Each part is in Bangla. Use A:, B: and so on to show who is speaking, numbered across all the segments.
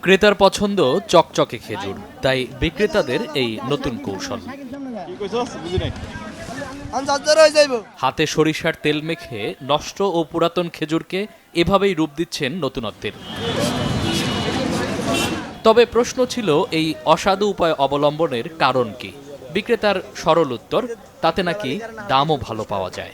A: ক্রেতার পছন্দ চকচকে খেজুর, তাই বিক্রেতাদের এই নতুন কৌশল। হাতে সরিষার তেল মেখে নষ্ট ও পুরাতন খেজুরকে এভাবেই রূপ দিচ্ছেন নতুনত্বের। তবে প্রশ্ন ছিল, এই অসাধু উপায় অবলম্বনের কারণ কি? বিক্রেতার সরল উত্তর, তাতে নাকি দামও ভালো পাওয়া যায়।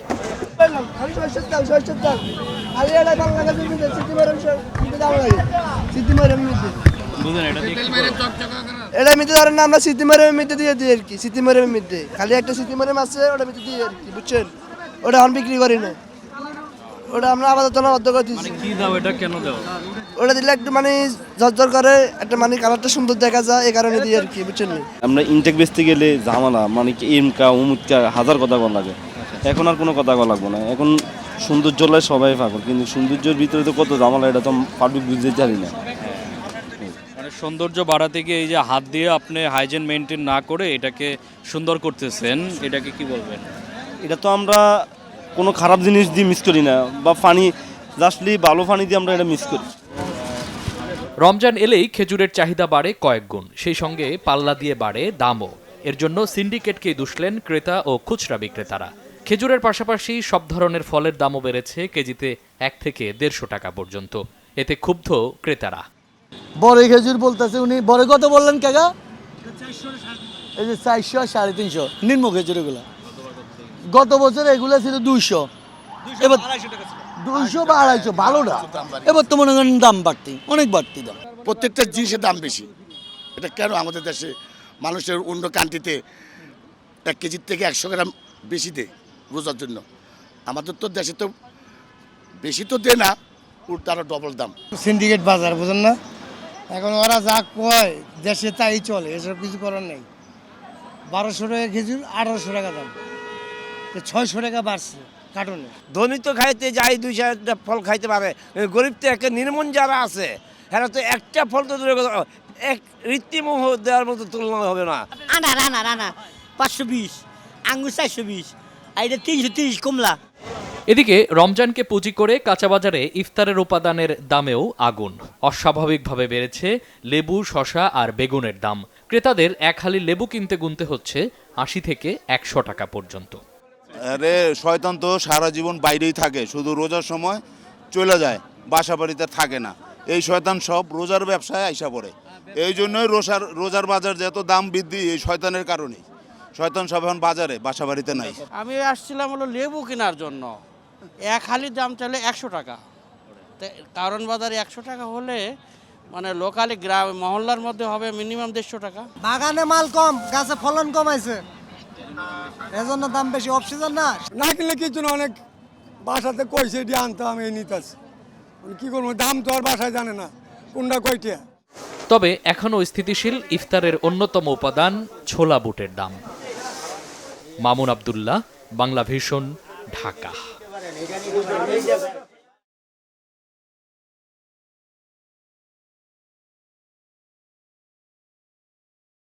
B: এটা মিটে ধরেন না, আমরা সিটিমারের মিটে দিয়ে দিই আর কি। সিটিমারের মিটে খালি একটা সিটিমারের আছে, ওটা মিটে দিই আর কি, বুঝছেন? ওটা আমি বিক্রি করি না, ওটা আমরা আপাতত বদ্ধ করে দিচ্ছি।
A: কি দাও এটা, কেন দাও?
B: ওটা দিলে একটু মানে ঝরঝর করে, একটা মানে কালারটা সুন্দর দেখা যায়, এই কারণে দিই আর কি, বুঝছেন?
C: আমরা ইনটেক বেচতে গেলে ঝামেলা, মানে কি ইমকা উমুকা হাজার কথা বলা লাগে। এখন আর কোনো কথা বলা লাগবো না, এখন সৌন্দর্য লাই সবাই পাগল, কিন্তু সৌন্দর্যের ভিতরে তো কত ঝামেলা, এটা তো পাবলিক বুঝতে জানি না।
A: মানে সৌন্দর্য বাড়াতে গিয়ে এই যে হাত দিয়ে আপনি হাইজিন মেনটেন না করে এটাকে সুন্দর করতেছেন, এটাকে কি বলবেন?
C: এটা তো আমরা কোনো খারাপ জিনিস দিয়ে মিক্স করি না, বা পানি জাস্টলি ভালো পানি দিয়ে আমরা এটা মিক্স করি।
A: রমজান এলেই খেজুরের চাহিদা বাড়ে কয়েক গুণ, সেই সঙ্গে পাল্লা দিয়ে বাড়ে দামও। এর জন্য সিন্ডিকেটকেই দুষলেন ক্রেতা ও খুচরা বিক্রেতারা। খেজুরের পাশাপাশি সব ধরনের ফলের দামও বেড়েছে কেজিতে 1 থেকে 150 টাকা পর্যন্ত। এতে ক্ষুব্ধ ক্রেতারা।
D: বড় খেজুর বলতেছে উনি, বড় কত বললেন কাকা? এই যে 400 350 নিম্ন খেজুর এগুলা। গত বছর এগুলা ছিল 200, এবার 200 বা 250 ভালোটা। এবার তো মনে করেন দাম বাড়তি, অনেক বাড়তি দাম।
E: প্রত্যেকটা জিনিসের দাম বেশি। এটা কেন? আমাদের দেশে মানুষের অন্য কান্ট্রিতে 1 কেজির থেকে 100 গ্রাম বেশি দেয় রোজার জন্য। আমাদের তো দেশে তো বেশি তো দেয় না, তারা ডবল দাম।
B: সিন্ডিকেট বাজার, বুঝেন না? এখন ওরা যা কয় দেশে তাই চলে, এসব কিছু করার নেই। 1200 টাকা খেজুর, 1800 টাকা দাম, 600 টাকা বাড়ছে কার্টনে।
F: ধনী তো খাইতে যাই 2-4টা ফল খাইতে পারে, গরিব তো একটা নির্মম যারা আছে হ্যাঁ তো একটা ফল তো এক রীতিমোহ দেওয়ার মতো তুলনা হবে না।
G: আনা 520, আঙ্গুর 420, আর এটা 330 কমলা।
A: এদিকে রমজানকে পুঁজি করে কাঁচাবাজারে ইফতারের উপাদানের দামেও আগুন। অস্বাভাবিকভাবে বেড়েছে লেবু, শসা আর বেগুনের দাম। ক্রেতাদের এক হালি লেবু কিনতে গুনতে হচ্ছে 80 থেকে 100 টাকা পর্যন্ত।
H: আরে শয়তান তো সারা জীবন বাইরেই থাকে, শুধু রোজার সময় চলে যায়, বাসা বাড়িতে থাকে না। এই শয়তান সব রোজার ব্যবসায় আইসা পড়ে। এই জন্যই রোজার বাজার যত দাম বৃদ্ধি, এই শয়তানের কারণেই। শয়তান সব এখন বাজারে, বাসা বাড়িতে নাই।
I: আমি আসছিলাম হলো লেবু কেনার জন্য, এক হালির দাম চাইলে 100 টাকা। কারণ বাজারে 100 টাকা হলে মানে লোকালি গ্রাম মহল্লার মধ্যে হবে মিনিমাম 150 টাকা।
D: বাগানে মাল কম, গাছে ফলন কমাইছে, এজন্য দাম বেশি। অফসিজন না কিনলে কিছু না, অনেক বাসাতে কইছে এটি আনতে, আমি নিতেছি। কি করবো, দাম তো আর বাসায় জানে না কোনটা কয়টা।
A: তবে এখনও স্থিতিশীল ইফতারের অন্যতম উপাদান ছোলা বুটের দাম। মামুন আব্দুল্লাহ, বাংলা ভিশন, ঢাকা।